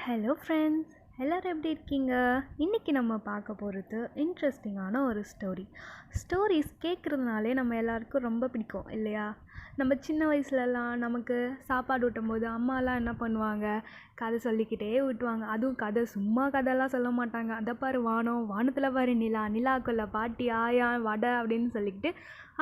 Hello friends, எல்லோரும் எப்படி இருக்கீங்க? இன்றைக்கி நம்ம பார்க்க போகிறது இன்ட்ரெஸ்டிங்கான ஒரு ஸ்டோரிஸ் கேட்குறதுனாலே நம்ம எல்லாருக்கும் ரொம்ப பிடிக்கும் இல்லையா? நம்ம சின்ன வயசுலலாம் நமக்கு சாப்பாடு ஊட்டும்போது அம்மாலாம் என்ன பண்ணுவாங்க, கதை சொல்லிக்கிட்டே ஊட்டுவாங்க. அதுவும் கதை சும்மா கதைலாம் சொல்ல மாட்டாங்க. அதை பாரு வானம், வானத்தில் பாரு நிலா, நிலாக்குள்ள பாட்டி ஆயா வடை அப்படின்னு சொல்லிக்கிட்டு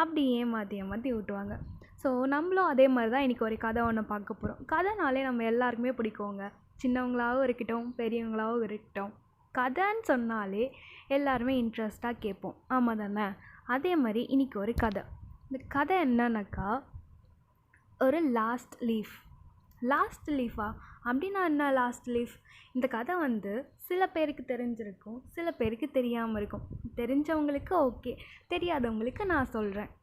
அப்படி ஏமாற்றி ஊட்டுவாங்க. ஸோ நம்மளும் அதே மாதிரி தான் இன்றைக்கி ஒரு கதை ஒன்று பார்க்க போகிறோம். கதைனாலே நம்ம எல்லாருக்குமே பிடிக்குங்க. சின்னவங்களாகவும் இருக்கட்டும், பெரியவங்களாகவும் இருக்கட்டும், கதைன்னு சொன்னாலே எல்லாருமே இன்ட்ரெஸ்ட்டாக கேட்போம். ஆமாம் தானே? அதே மாதிரி இன்றைக்கி ஒரு கதை. இந்த கதை என்னன்னாக்கா, ஒரு லாஸ்ட் லீஃபா அப்படின்னா என்ன லாஸ்ட் லீஃப்? இந்த கதை சில பேருக்கு தெரிஞ்சிருக்கும், சில பேருக்கு தெரியாமல் இருக்கும். தெரிஞ்சவங்களுக்கு ஓகே, தெரியாதவங்களுக்கு நான் சொல்கிறேன்.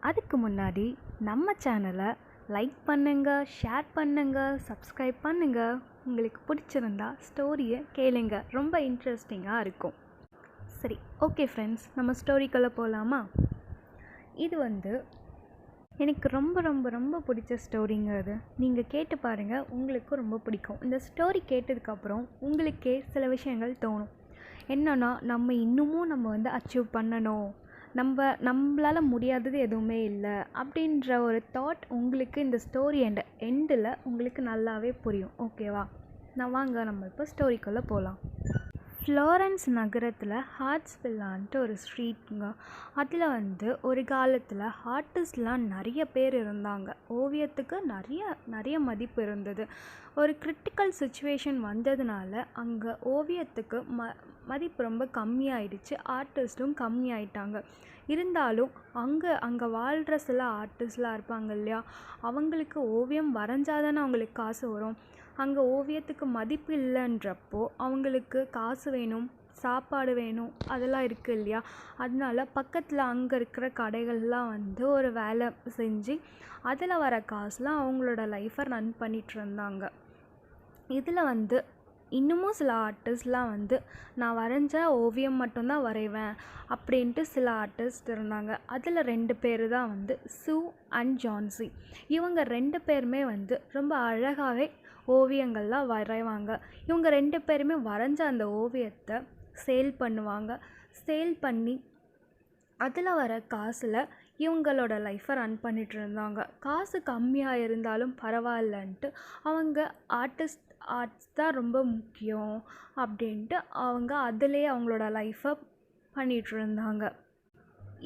அதுக்கு முன்னாடி நம்ம சேனலை லைக் பண்ணுங்கள், ஷேர் பண்ணுங்கள், சப்ஸ்கிரைப் பண்ணுங்கள். உங்களுக்கு பிடிச்சிருந்தா ஸ்டோரியை கேளுங்க, ரொம்ப இன்ட்ரெஸ்டிங்காக இருக்கும். சரி, ஓகே ஃப்ரெண்ட்ஸ், நம்ம ஸ்டோரிக்குள்ளே போகலாமா? இது எனக்கு ரொம்ப ரொம்ப ரொம்ப பிடிச்ச ஸ்டோரிங்க. அது நீங்கள் கேட்டு பாருங்கள், உங்களுக்கும் ரொம்ப பிடிக்கும். இந்த ஸ்டோரி கேட்டதுக்கப்புறம் உங்களுக்கே சில விஷயங்கள் தோணும். என்னென்னா, நம்ம இன்னமும் அச்சீவ் பண்ணணும், நம்மளால் முடியாதது எதுவுமே இல்லை அப்படின்ற ஒரு தாட் உங்களுக்கு இந்த ஸ்டோரி எண்டில் உங்களுக்கு நல்லாவே புரியும். ஓகேவா? வாங்க நம்ம இப்போ ஸ்டோரிக்குள்ளே போகலாம். ஃப்ளோரன்ஸ் நகரத்தில் ஹார்ட்ஸ்வில்லான்ட்டு ஒரு ஸ்ட்ரீட்டுங்க. அதில் ஒரு காலத்தில் ஆர்டிஸ்ட்லாம் நிறைய பேர் இருந்தாங்க. ஓவியத்துக்கு நிறைய மதிப்பு இருந்தது. ஒரு கிரிட்டிக்கல் சுச்சுவேஷன் வந்ததுனால அங்கே ஓவியத்துக்கு மதிப்பு ரொம்ப கம்மியாயிடுச்சு. ஆர்டிஸ்ட்டும் கம்மியாயிட்டாங்க. இருந்தாலும் அங்கே வாழ்கிற சில ஆர்டிஸ்ட்லாம் இருப்பாங்க இல்லையா, அவங்களுக்கு ஓவியம் வரைஞ்சாதானே அவங்களுக்கு காசு வரும். அங்கே ஓவியத்துக்கு மதிப்பு இல்லைன்றப்போ அவங்களுக்கு காசு வேணும், சாப்பாடு வேணும், அதெல்லாம் இருக்குது இல்லையா. அதனால பக்கத்தில் அங்கே இருக்கிற கடைகள்லாம் ஒரு வேலை செஞ்சு அதில் வர காசுலாம் அவங்களோட லைஃப்பை ரன் பண்ணிகிட்டு இருந்தாங்க. இதில் இன்னமும் சில ஆர்டிஸ்ட்லாம் நான் வரைஞ்ச ஓவியம் மட்டும்தான் வரைவேன் அப்படின்ட்டு சில ஆர்டிஸ்ட் இருந்தாங்க. அதில் 2 பேர் தான் சூ அண்ட் ஜான்சி. இவங்க 2 பேருமே ரொம்ப அழகாகவே ஓவியங்கள்லாம் வரைவாங்க. இவங்க 2 பேருமே வரைஞ்ச அந்த ஓவியத்தை சேல் பண்ணுவாங்க. சேல் பண்ணி அதில் வர காசில் இவங்களோட லைஃப்பை ரன் பண்ணிகிட்டு இருந்தாங்க. காசு கம்மியாக இருந்தாலும் பரவாயில்லன்ட்டு அவங்க ஆர்ட்ஸ் தான் ரொம்ப முக்கியம் அப்படின்ட்டு அவங்க அதிலே அவங்களோட லைஃப்பை பண்ணிகிட்டு இருந்தாங்க.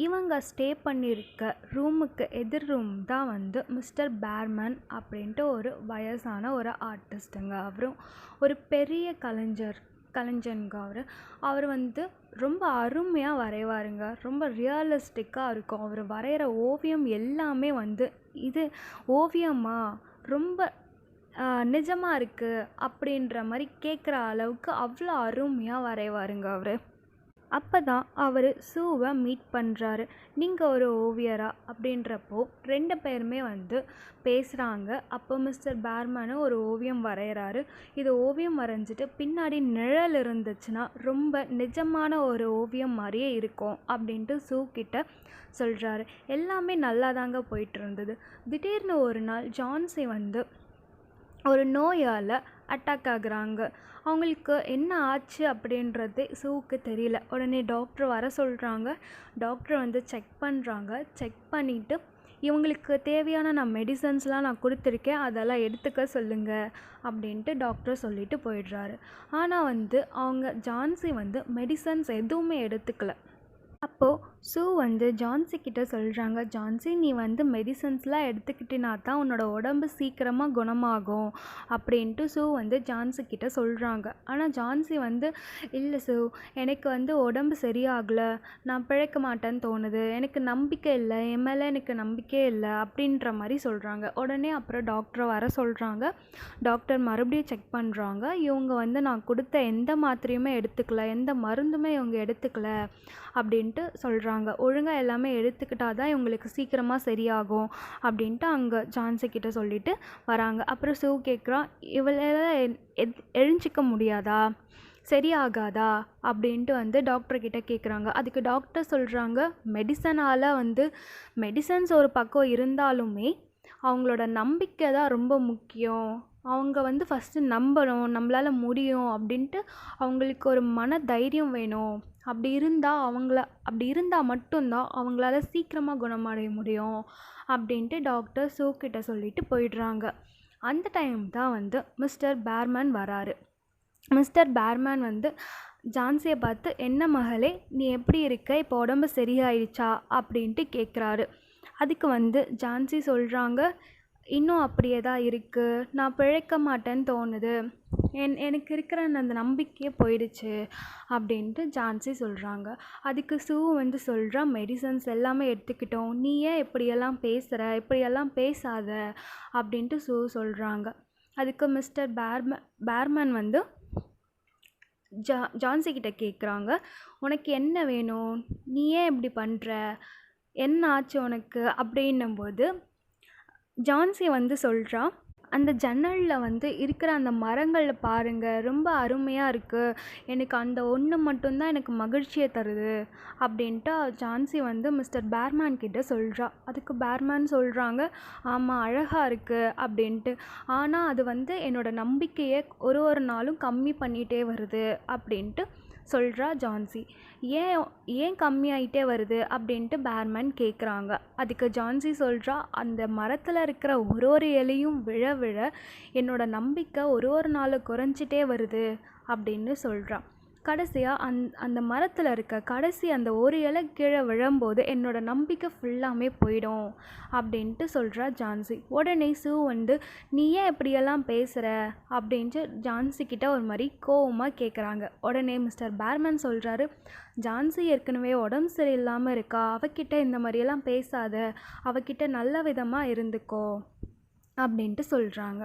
இவங்க ஸ்டே பண்ணியிருக்க ரூமுக்கு எதிர் ரூம் தான் மிஸ்டர் பேர்மன் அப்படின்ட்டு ஒரு வயசான ஒரு ஆர்டிஸ்ட்டுங்க. அவரும் ஒரு பெரிய கலைஞனுங்க. அவர் ரொம்ப அருமையாக வரைவாருங்க. ரொம்ப ரியலிஸ்டிக்காக இருக்கும். அவர் வரைகிற ஓவியம் எல்லாமே இது ஓவியமா, ரொம்ப நிஜமாக இருக்குது அப்படின்ற மாதிரி கேட்குற அளவுக்கு அவ்வளோ அருமையாக வரைவாருங்க அவர். அப்போ தான் அவர் சூவை மீட் பண்ணுறாரு. நீங்கள் ஒரு ஓவியரா அப்படின்றப்போ 2 பேருமே பேசுகிறாங்க. அப்போ மிஸ்டர் பேர்மனும் ஒரு ஓவியம் வரைகிறாரு. இது ஓவியம் வரைஞ்சிட்டு பின்னாடி நிழல் இருந்துச்சுன்னா ரொம்ப நிஜமான ஒரு ஓவியம் மாதிரியே இருக்கும் அப்படின்ட்டு சூ கிட்ட சொல்கிறாரு. எல்லாமே நல்லா தாங்க போயிட்டு இருந்தது. திடீர்னு ஒரு நாள் ஜான்சி ஒரு நோயால் அட்டாக் ஆகுறாங்க. அவங்களுக்கு என்ன ஆச்சு அப்படின்றது சூவுக்கு தெரியல. உடனே டாக்டர் வர சொல்கிறாங்க. டாக்டர் செக் பண்ணுறாங்க. செக் பண்ணிவிட்டு இவங்களுக்கு தேவையான மெடிசன்ஸ்லாம் நான் கொடுத்துருக்கேன், அதெல்லாம் எடுத்துக்க சொல்லுங்கள் அப்படின்ட்டு டாக்டர் சொல்லிட்டு போயிடுறாரு. ஆனால் அவங்க ஜான்சி மெடிசன்ஸ் எதுவுமே எடுத்துக்கல. அப்போது சூ ஜான்சி கிட்ட சொல்கிறாங்க, ஜான்சி நீ மெடிசன்ஸ்லாம் எடுத்துக்கிட்டினா தான் உன்னோட உடம்பு சீக்கிரமாக குணமாகும் அப்படின்ட்டு சூ ஜான்சி கிட்ட சொல்கிறாங்க. ஆனால் ஜான்சி இல்லை சூ, எனக்கு உடம்பு சரியாகலை, நான் பிழைக்க மாட்டேன்னு தோணுது, எனக்கு நம்பிக்கை இல்லை, என் மேலே எனக்கு நம்பிக்கையே இல்லை அப்படின்ற மாதிரி சொல்கிறாங்க. உடனே அப்புறம் டாக்டரை வர சொல்கிறாங்க. டாக்டர் மறுபடியும் செக் பண்ணுறாங்க. இவங்க நான் கொடுத்த எந்த மாத்திரையுமே எடுத்துக்கல, எந்த மருந்துமே இவங்க எடுத்துக்கல அப்படின்ட்டு சொல்கிறாங்க. ஒழுங்காக எல்லாமே எடுத்துக்கிட்டால் தான் இவங்களுக்கு சீக்கிரமாக சரியாகும் அப்படின்ட்டு அங்கே ஜான்சி கிட்ட சொல்லிட்டு வராங்க. அப்புறம் சூ கேட்குறான், இவளால் எழுஞ்சிக்க முடியாதா, சரியாகாதா அப்படின்ட்டு டாக்டர்கிட்ட கேட்குறாங்க. அதுக்கு டாக்டர் சொல்கிறாங்க, மெடிசனால் மெடிசன்ஸ் ஒரு பக்கம் இருந்தாலுமே அவங்களோட நம்பிக்கை தான் ரொம்ப முக்கியம் அவங்க வந்து ஃபஸ்ட்டு நம்பணும், நம்மளால முடியும் அப்படின்ட்டு அவங்களுக்கு ஒரு மன தைரியம் வேணும். அப்படி இருந்தால் மட்டும்தான் அவங்களால சீக்கிரமாக குணமடைய முடியும் அப்படின்ட்டு டாக்டர் சூ கிட்ட சொல்லிட்டு போயிடுறாங்க. அந்த டைம் தான் வந்து மிஸ்டர் பேர்மேன் வராரு. மிஸ்டர் பேர்மேன் வந்து ஜான்சியை பார்த்து, என்ன மகளே, நீ எப்படி இருக்க, இப்போ உடம்பு சரியாயிடுச்சா அப்படின்ட்டு கேட்குறாரு. அதுக்கு வந்து ஜான்சி சொல்கிறாங்க, இன்னும் அப்படியே தான் இருக்குது, நான் பிழைக்க மாட்டேன்னு தோணுது, எனக்கு இருக்கிற அந்த நம்பிக்கையே போயிடுச்சு அப்படின்ட்டு ஜான்சி சொல்கிறாங்க. அதுக்கு சூ வந்து சொல்கிறா, மெடிசன்ஸ் எல்லாமே எடுத்துக்கிட்டோம், நீ ஏன் இப்படியெல்லாம் பேசுகிற, இப்படியெல்லாம் பேசாத அப்படின்ட்டு சூ சொல்கிறாங்க. அதுக்கு மிஸ்டர் பேர்மேன் வந்து ஜான்சி கிட்ட கேட்குறாங்க, உனக்கு என்ன வேணும், நீ ஏன் இப்படி பண்ணுற, என்ன ஆச்சு உனக்கு அப்படின்னும்போது ஜான்சி வந்து சொல்கிறா, அந்த ஜன்னலில் வந்து இருக்கிற அந்த மரங்களில் பாருங்கள், ரொம்ப அருமையாக இருக்குது, எனக்கு அந்த ஒன்று மட்டும்தான் எனக்கு மகிழ்ச்சியை தருது அப்படின்ட்டு ஜான்சி வந்து மிஸ்டர் பேர்மேன் கிட்ட சொல்கிறா. அதுக்கு பேர்மேன் சொல்கிறாங்க, ஆமாம் அழகாக இருக்குது அப்படின்ட்டு, ஆனால் அது வந்து என்னோடய நம்பிக்கையை ஒரு நாளும் கம்மி பண்ணிகிட்டே வருது அப்படின்ட்டு சொல்கிறா ஜான்சி. ஏன் கம்மியாயிட்டே வருது அப்படின்ட்டு பேர்மேன் கேட்குறாங்க. அதுக்கு ஜான்சி சொல்கிறா, அந்த மரத்தில் இருக்கிற ஒரு இலையும் விழ விழ என்னோட நம்பிக்கை ஒரு நாள் குறைஞ்சிட்டே வருது அப்படின்னு சொல்கிறா. கடைசியாக அந்த மரத்தில் இருக்க கடைசி அந்த ஒரு இலை கீழே விழும்போது என்னோடய நம்பிக்கை ஃபுல்லாமே போயிடும் அப்படின்ட்டு சொல்கிறா ஜான்சி. உடனே சூ வந்து, நீ ஏன் இப்படியெல்லாம் பேசுகிற அப்படின்ட்டு ஜான்சி கிட்ட ஒரு மாதிரி கோவமாக கேட்குறாங்க. உடனே மிஸ்டர் பேர்மேன் சொல்கிறாரு, ஜான்சி ஏற்கனவே உடம்பு சரியில்லாமல் இருக்கா, அவகிட்ட இந்த மாதிரியெல்லாம் பேசாத, அவகிட்ட நல்ல விதமாக இருந்துக்கோ அப்படின்ட்டு சொல்கிறாங்க.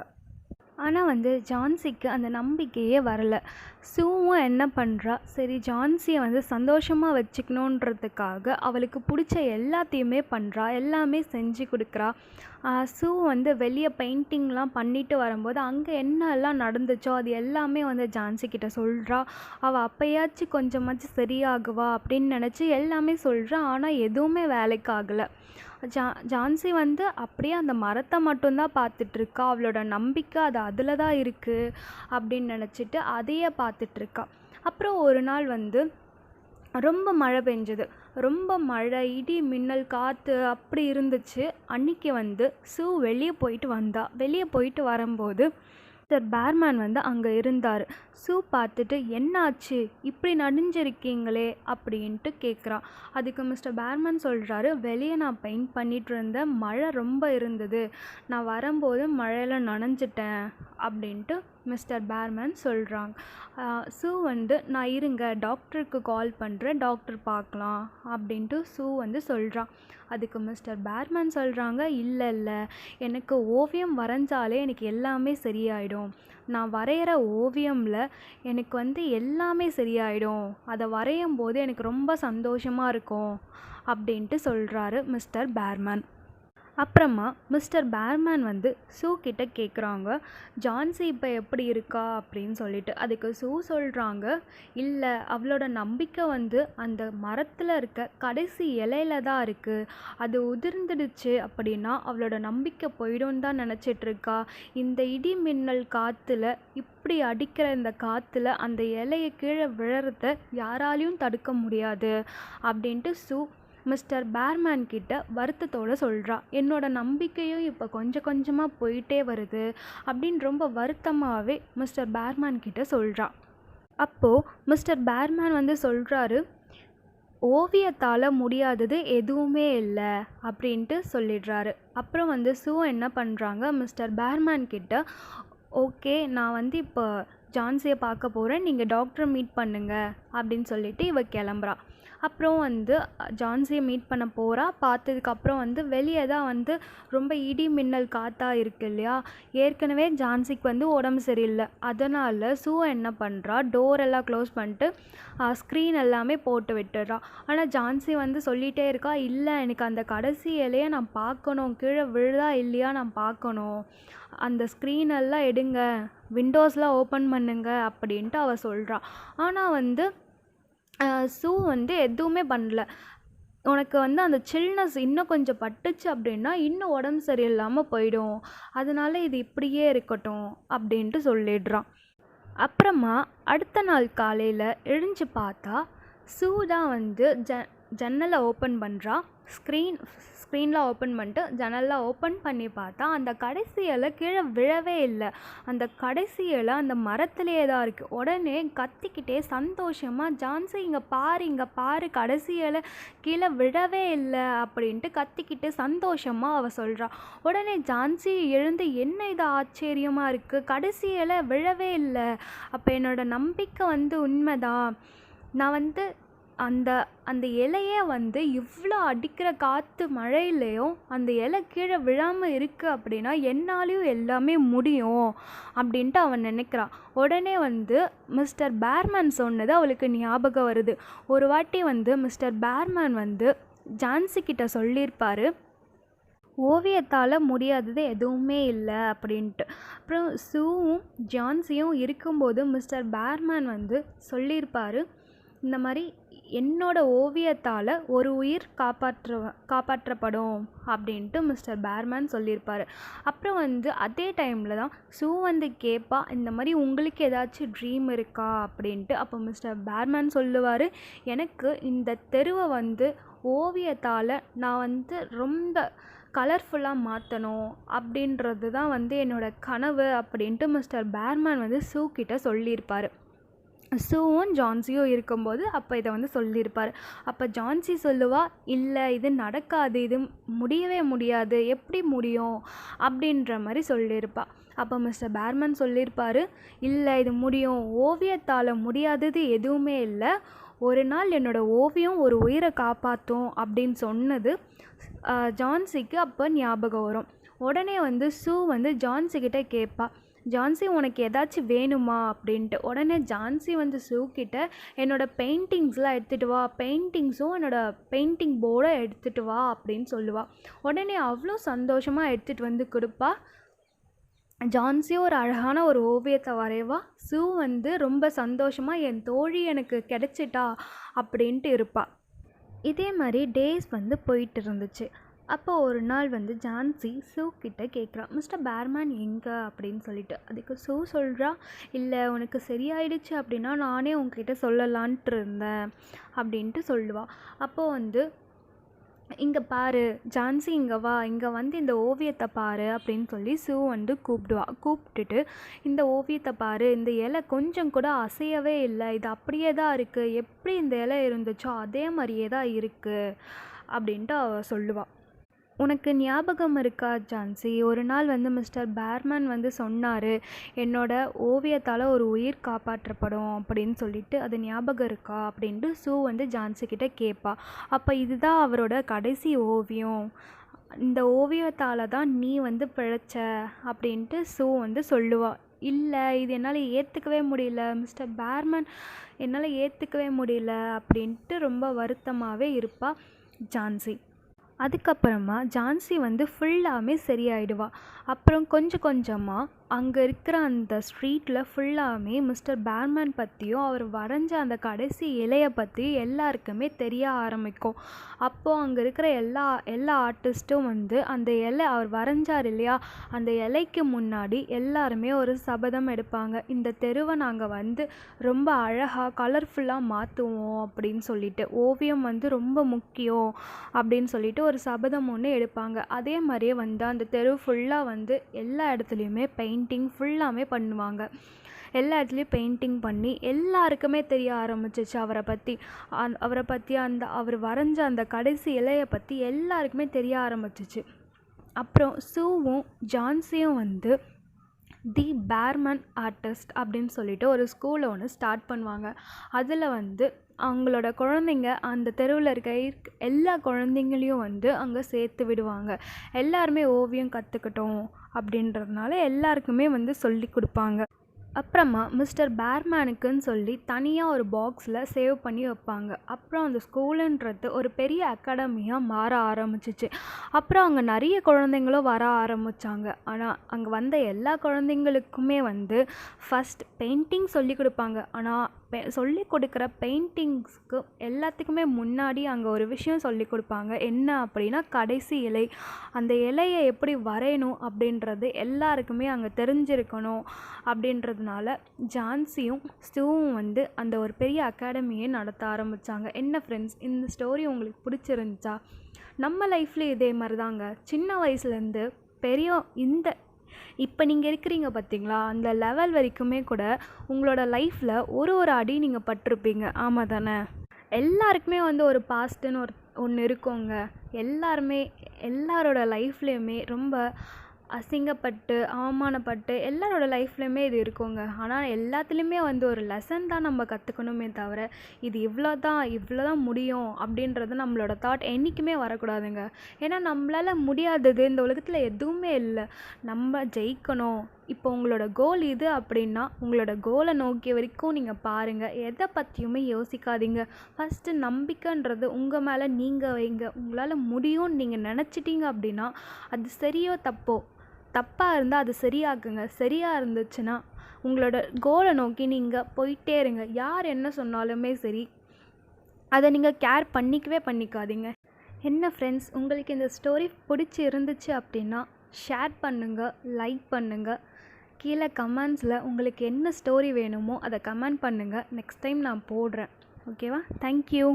ஆனால் வந்து ஜான்சிக்கு அந்த நம்பிக்கையே வரலை. சூவும் என்ன பண்ணுறா, சரி ஜான்சியை வந்து சந்தோஷமாக வச்சுக்கணுன்றதுக்காக அவளுக்கு பிடிச்ச எல்லாத்தையுமே பண்ணுறா, எல்லாமே செஞ்சு கொடுக்குறா. சூ வந்து வெளியே பெயிண்டிங்லாம் பண்ணிட்டு வரும்போது அங்கே என்னெல்லாம் நடந்துச்சோ அது எல்லாமே வந்து ஜான்சி கிட்ட சொல்கிறா. அவள் அப்போயாச்சும் கொஞ்சமாச்சும் சரியாகுவா அப்படின்னு நினச்சி எல்லாமே சொல்கிறா. ஆனால் எதுவுமே வேலைக்கு ஆகலை. ஜான்சி வந்து அப்படியே அந்த மரத்தை மட்டும்தான் பார்த்துட்ருக்கா. அவளோட நம்பிக்கை அது அதில் தான் இருக்குது அப்படின்னு நினச்சிட்டு அதையே பார்த்துட்ருக்கா. அப்புறம் ஒரு நாள் வந்து ரொம்ப மழை பெஞ்சுது. ரொம்ப மழை, இடி, மின்னல், காற்று அப்படி இருந்துச்சு. அன்றைக்கி வந்து சூ வெளியே போயிட்டு வரும்போது மிஸ்டர் பேர்மேன் வந்து அங்கே இருந்தார். சூ பார்த்துட்டு, என்னாச்சு, இப்படி நனைஞ்சிருக்கீங்களே அப்படின்ட்டு கேட்குறான். அதுக்கு மிஸ்டர் பேர்மேன் சொல்கிறாரு, வெளியே நான் பெயிண்ட் பண்ணிகிட்டு இருந்தேன், மழை ரொம்ப இருந்தது, நான் வரும்போது மழையில் நனைஞ்சிட்டேன் அப்படின்ட்டு மிஸ்டர் பேர்மேன் சொல்கிறாங்க. சூ வந்து, நான் இருங்க டாக்டருக்கு கால் பண்ணுறேன், டாக்டர் பார்க்கலாம் அப்படின்ட்டு சூ வந்து சொல்கிறான். அதுக்கு மிஸ்டர் பேர்மேன் சொல்கிறாங்க, இல்லை எனக்கு ஓவியம் வரைஞ்சாலே எனக்கு எல்லாமே சரியாயிடும், நான் வரைகிற ஓவியமில் எனக்கு வந்து எல்லாமே சரியாயிடும், அதை வரையும் போது எனக்கு ரொம்ப சந்தோஷமாக இருக்கும் அப்படின்ட்டு சொல்கிறாரு மிஸ்டர் பேர்மேன். அப்புறமா மிஸ்டர் பேர்மேன் வந்து சூ கிட்ட கேட்குறாங்க, ஜான்சி இப்போ எப்படி இருக்கா அப்படின்னு சொல்லிட்டு. அதுக்கு சூ சொல்கிறாங்க, இல்லை அவளோட நம்பிக்கை வந்து அந்த மரத்தில் இருக்க கடைசி இலையில தான் இருக்குது, அது உதிர்ந்துடுச்சு அப்படின்னா அவளோட நம்பிக்கை போயிடும் தான் நினச்சிட்ருக்கா. இந்த இடி மின்னல் காற்றுல, இப்படி அடிக்கிற இந்த காற்றுல அந்த இலையை கீழே விழறத யாராலையும் தடுக்க முடியாது அப்படின்ட்டு சூ மிஸ்டர் பேர்மேன் கிட்ட வருத்தத்தோடு சொல்கிறா. என்னோட நம்பிக்கையும் இப்போ கொஞ்சமாக போயிட்டே வருது அப்படின்னு ரொம்ப வருத்தமாகவே மிஸ்டர் பேர்மேன் கிட்ட சொல்கிறா. அப்போது மிஸ்டர் பேர்மேன் வந்து சொல்கிறாரு, ஓவியத்தால் முடியாதது எதுவுமே இல்லை அப்படின்ட்டு சொல்லிடுறாரு. அப்புறம் வந்து சூ என்ன பண்ணுறாங்க, மிஸ்டர் பேர்மேன் கிட்ட, ஓகே நான் வந்து இப்போ ஜான்சியை பார்க்க போகிறேன், நீங்கள் டாக்டரை மீட் பண்ணுங்க அப்படின்னு சொல்லிட்டு இவ கிளம்புறா. அப்புறம் வந்து ஜான்சியை மீட் பண்ண போகிறா. பார்த்ததுக்கப்புறம் வந்து வெளியே தான் வந்து ரொம்ப இடி மின்னல் காற்றா இருக்குது இல்லையா. ஏற்கனவே ஜான்சிக்கு வந்து உடம்பு சரியில்லை. அதனால் சூ என்ன பண்ணுறா, டோரெல்லாம் க்ளோஸ் பண்ணிட்டு ஸ்க்ரீன் எல்லாமே போட்டு விட்டுடுறா. ஆனால் ஜான்சி வந்து சொல்லிகிட்டே இருக்கா, இல்லை எனக்கு அந்த கடைசி இலையை நான் பார்க்கணும், கீழே விழுதா இல்லையா நான் பார்க்கணும், அந்த ஸ்க்ரீனெல்லாம் எடுங்க, விண்டோஸ்லாம் ஓப்பன் பண்ணுங்க அப்படின்ட்டு அவள் சொல்கிறா. ஆனால் வந்து சூ வந்து எதுவுமே பண்ணல. உனக்கு வந்து அந்த சில்னஸ் இன்னும் கொஞ்சம் பட்டுச்சு அப்படின்னா இன்னும் உடம்பு சரியில்லாமல் போயிடும், அதனால இது இப்படியே இருக்கட்டும் அப்படின்ட்டு சொல்லிடுறான். அப்புறமா அடுத்த நாள் காலையில் எழுந்து பார்த்தா சூ தான் வந்து ஜன்னலை ஓப்பன் பண்ணுறா. ஸ்க்ரீனில் ஓப்பன் பண்ணிட்டு ஜன்னல்லாம் ஓப்பன் பண்ணி பார்த்தா அந்த கடைசி இலை கீழே விழவே இல்லை. அந்த கடைசி இலை அந்த மரத்துலேயே தான் இருக்குது. உடனே கத்திக்கிட்டே சந்தோஷமாக, ஜான்சி இங்கே பாரு கடைசி இலை கீழே விழவே இல்லை அப்படின்ட்டு கத்திக்கிட்டு சந்தோஷமாக அவள் சொல்கிறா. உடனே ஜான்சி எழுந்து, என்ன இது ஆச்சரியமாக இருக்குது, கடைசி இலை விழவே இல்லை, அப்போ என்னோடய நம்பிக்கை வந்து உண்மைதான். நான் வந்து அந்த அந்த இலையே வந்து இவ்வளோ அடிக்கிற காற்று மழையிலையும் அந்த இலை கீழே விழாமல் இருக்குது அப்படின்னா என்னாலையும் எல்லாமே முடியும் அப்படின்ட்டு அவன் நினைக்கிறான். உடனே வந்து மிஸ்டர் பேர்மேன் சொன்னது அவளுக்கு ஞாபகம் வருது. ஒரு வாட்டி வந்து மிஸ்டர் பேர்மேன் வந்து ஜான்சி கிட்ட சொல்லியிருப்பார், ஓவியத்தால் முடியாதது எதுவுமே இல்லை அப்படின்ட்டு. அப்புறம் சூவும் ஜான்சியும் இருக்கும்போது மிஸ்டர் பேர்மேன் வந்து சொல்லியிருப்பார், இந்த மாதிரி என்னோட ஓவியத்தால் ஒரு உயிர் காப்பாற்றப்படும் அப்படின்ட்டு மிஸ்டர் பேர்மேன் சொல்லியிருப்பார். அப்புறம் வந்து அதே டைமில் தான் சூ வந்து கேட்பா, இந்த மாதிரி உங்களுக்கு ஏதாச்சும் ட்ரீம் இருக்கா அப்படின்ட்டு. அப்போ மிஸ்டர் பேர்மேன் சொல்லுவார், எனக்கு இந்த தெருவை வந்து ஓவியத்தால் நான் வந்து ரொம்ப கலர்ஃபுல்லாக மாற்றணும் அப்படின்றது தான் வந்து என்னோடய கனவு அப்படின்ட்டு மிஸ்டர் பேர்மேன் வந்து சூ கிட்ட சொல்லியிருப்பார். சூவும் ஜான்சியும் இருக்கும்போது அப்போ இதை வந்து சொல்லியிருப்பார். அப்போ ஜான்சி சொல்லுவா, இல்லை இது நடக்காது, இது முடியவே முடியாது, எப்படி முடியும் அப்படின்ற மாதிரி சொல்லியிருப்பா. அப்போ மிஸ்டர் பேர்மேன் சொல்லியிருப்பார், இல்லை இது முடியும், ஓவியத்தால் முடியாதது எதுவுமே இல்லை, ஒரு நாள் என்னோடய ஓவியம் ஒரு உயிரை காப்பாற்றும் அப்படின்னு சொன்னது ஜான்சிக்கு அப்போ ஞாபகம் வரும். உடனே வந்து சூ வந்து ஜான்சிக்கிட்ட கேட்பா, ஜான்சி உனக்கு ஏதாச்சும் வேணுமா அப்படின்ட்டு. உடனே ஜான்சி வந்து சூ கிட்ட, என்னோடய பெயிண்டிங்ஸ்லாம் எடுத்துகிட்டு வா, பெயிண்டிங்ஸும் என்னோடய பெயிண்டிங் போர்டை எடுத்துகிட்டு வா அப்படின்னு சொல்லுவாள். உடனே அவ்வளோ சந்தோஷமாக எடுத்துகிட்டு வந்து கொடுப்பா. ஜான்சியும் ஒரு அழகான ஒரு ஓவியத்தை வரைவா. சூ வந்து ரொம்ப சந்தோஷமாக என் தோழி எனக்கு கிடைச்சிட்டா அப்படின்ட்டு இருப்பாள். இதே மாதிரி டேஸ் வந்து போயிட்டு இருந்துச்சு. அப்போ ஒரு நாள் வந்து ஜான்சி சூ கிட்ட கேட்குறா, மிஸ்டர் பேர்மேன் எங்கே அப்படின்னு சொல்லிட்டு. அதுக்கு சூ சொல்கிறா, இல்லை உனக்கு சரியாயிடுச்சு அப்படின்னா நானே உங்ககிட்ட சொல்லலான்ட்டு இருந்தேன் அப்படின்ட்டு சொல்லுவாள். அப்போது வந்து இங்கே பாரு ஜான்சி, இங்கே வா, இங்கே வந்து இந்த ஓவியத்தை பாரு அப்படின்னு சொல்லி சூ வந்து கூப்பிட்டுட்டு, இந்த ஓவியத்தை பாரு, இந்த இலை கொஞ்சம் கூட அசையவே இல்லை, இது அப்படியே தான் இருக்குது, எப்படி இந்த இலை இருந்துச்சோ அதே மாதிரியே தான் இருக்குது அப்படின்ட்டு அவள் சொல்லுவாள். உனக்கு ஞாபகம் இருக்கா ஜான்சி, ஒரு நாள் வந்து மிஸ்டர் பேர்மேன் வந்து சொன்னார், என்னோட ஓவியத்தால் ஒரு உயிர் காப்பாற்றப்படும் அப்படின்னு சொல்லிட்டு, அது ஞாபகம் இருக்கா அப்படின்ட்டு சூ வந்து ஜான்சி கிட்ட கேட்பா. அப்போ இதுதான் அவரோட கடைசி ஓவியம், இந்த ஓவியத்தால் தான் நீ வந்து பிழைச்ச அப்படின்ட்டு சூ வந்து சொல்லுவாள். இல்லை இது என்னால் ஏற்றுக்கவே முடியல மிஸ்டர் பேர்மேன், என்னால் ஏற்றுக்கவே முடியல அப்படின்ட்டு ரொம்ப வருத்தமாகவே இருப்பாள் ஜான்சி. அதுக்கப்புறமா ஜான்சி வந்து ஃபுல்லாமே சரியாயிடுவா. அப்புறம் கொஞ்சம் கொஞ்சமாக அங்கே இருக்கிற அந்த ஸ்ட்ரீட்டில் ஃபுல்லாமே மிஸ்டர் பேர்மேன் பற்றியும் அவர் வரைஞ்ச அந்த கடைசி இலையை பற்றி எல்லாருக்குமே தெரிய ஆரம்பிக்கும். அப்போது அங்கே இருக்கிற எல்லா ஆர்டிஸ்ட்டும் வந்து அந்த இலை அவர் வரைஞ்சார் இல்லையா, அந்த இலைக்கு முன்னாடி எல்லாருமே ஒரு சபதம் எடுப்பாங்க, இந்த தெருவை நாங்கள் வந்து ரொம்ப அழகாக கலர்ஃபுல்லாக மாற்றுவோம் அப்படின்னு சொல்லிட்டு, ஓவியம் வந்து ரொம்ப முக்கியம் அப்படின்னு சொல்லிட்டு ஒரு சபதம் ஒன்று எடுப்பாங்க. அதே மாதிரியே வந்து அந்த தெரு ஃபுல்லாக வந்து எல்லா இடத்துலையுமே பெயிண்டிங் ஃபுல்லாமே பண்ணுவாங்க. எல்லா இடத்துலையும் பெயிண்டிங் பண்ணி எல்லாருக்குமே தெரிய ஆரம்பிச்சிச்சு அவரை பற்றி அவர் வரைஞ்ச அந்த கடைசி இலையை பற்றி எல்லாருக்குமே தெரிய ஆரம்பிச்சிச்சு. அப்புறம் சூவும் ஜான்சியும் வந்து தி பேர்மேன் ஆர்டிஸ்ட் அப்படின்னு சொல்லிட்டு ஒரு ஸ்கூலை ஒன்று ஸ்டார்ட் பண்ணுவாங்க. அதில் வந்து அவங்களோட குழந்தைங்க, அந்த தெருவில் இருக்க எல்லா குழந்தைங்களையும் வந்து அங்கே சேர்த்து விடுவாங்க. எல்லாருமே ஓவியம் கற்றுக்கட்டும் அப்படின்றதுனால எல்லாருக்குமே வந்து சொல்லி கொடுப்பாங்க. அப்புறமா மிஸ்டர் பேர்மேனுக்குன்னு சொல்லி தனியாக ஒரு பாக்ஸில் சேவ் பண்ணி வைப்பாங்க. அப்புறம் அந்த ஸ்கூலுன்றது ஒரு பெரிய அகாடமியாக மாற ஆரம்பிச்சிச்சு. அப்புறம் அங்கே நிறைய குழந்தைங்களும் வர ஆரம்பித்தாங்க. ஆனால் அங்கே வந்த எல்லா குழந்தைங்களுக்குமே ஃபஸ்ட் பெயிண்டிங் சொல்லி கொடுப்பாங்க. ஆனால் சொல்லி கொடுக்குற பெயிண்டிங்ஸ்க்கு எல்லாத்துக்குமே முன்னாடி அங்கே ஒரு விஷயம் சொல்லி கொடுப்பாங்க. என்ன அப்படின்னா, கடைசி இலை. அந்த இலையை எப்படி வரையணும் அப்படின்றது எல்லாருக்குமே அங்கே தெரிஞ்சிருக்கணும். அப்படின்றதுனால ஜான்சியும் ஸ்டூவும் அந்த ஒரு பெரிய அகாடமியை நடத்த ஆரம்பித்தாங்க. என்ன ஃப்ரெண்ட்ஸ், இந்த ஸ்டோரி உங்களுக்கு பிடிச்சிருந்துச்சா? நம்ம லைஃப்லேயும் இதே மாதிரி தாங்க. சின்ன வயசுலேருந்து பெரிய இப்போ நீங்கள் இருக்கிறீங்க பார்த்தீங்களா, அந்த லெவல் வரைக்குமே கூட உங்களோட லைஃப்பில் ஒரு அடி நீங்கள் பட்டிருப்பீங்க. ஆமாம் தானே? எல்லாருக்குமே ஒரு பாஸ்ட்டுன்னு ஒன்று இருக்குங்க. எல்லாரோட லைஃப்லேயுமே ரொம்ப அசிங்கப்பட்டு அவமானப்பட்டு எல்லாரோட லைஃப்லையுமே இது இருக்குங்க. ஆனால் எல்லாத்துலேயுமே ஒரு லெசன் தான் நம்ம கற்றுக்கணுமே தவிர, இது இவ்வளோ தான் முடியும் அப்படின்றது நம்மளோட தாட் என்றைக்குமே வரக்கூடாதுங்க. ஏன்னா நம்மளால் முடியாதது இந்த உலகத்தில் எதுவுமே இல்லை. நம்ம ஜெயிக்கணும். இப்போ உங்களோட கோல் இது அப்படின்னா உங்களோட கோலை நோக்கிய வரைக்கும் நீங்கள் பாருங்கள். எதை பற்றியுமே யோசிக்காதீங்க. ஃபஸ்ட்டு நம்பிக்கைன்றது உங்கள் மேலே நீங்கள் வைங்க. உங்களால் முடியும்னு நீங்கள் நினச்சிட்டிங்க அப்படின்னா அது சரியோ தப்பாக இருந்தால் அது சரியாக்குங்க. சரியாக இருந்துச்சுன்னா உங்களோட கோலை நோக்கி நீங்கள் போயிட்டே இருங்க. யார் என்ன சொன்னாலுமே சரி, அதை நீங்கள் கேர் பண்ணிக்காதீங்க. என்ன ஃப்ரெண்ட்ஸ், உங்களுக்கு இந்த ஸ்டோரி பிடிச்சி இருந்துச்சு அப்படின்னா ஷேர் பண்ணுங்கள், லைக் பண்ணுங்கள். கீழே கமெண்ட்ஸில் உங்களுக்கு என்ன ஸ்டோரி வேணுமோ அதை கமெண்ட் பண்ணுங்கள். நெக்ஸ்ட் டைம் நான் போடுறேன். ஓகேவா? தேங்க்யூ.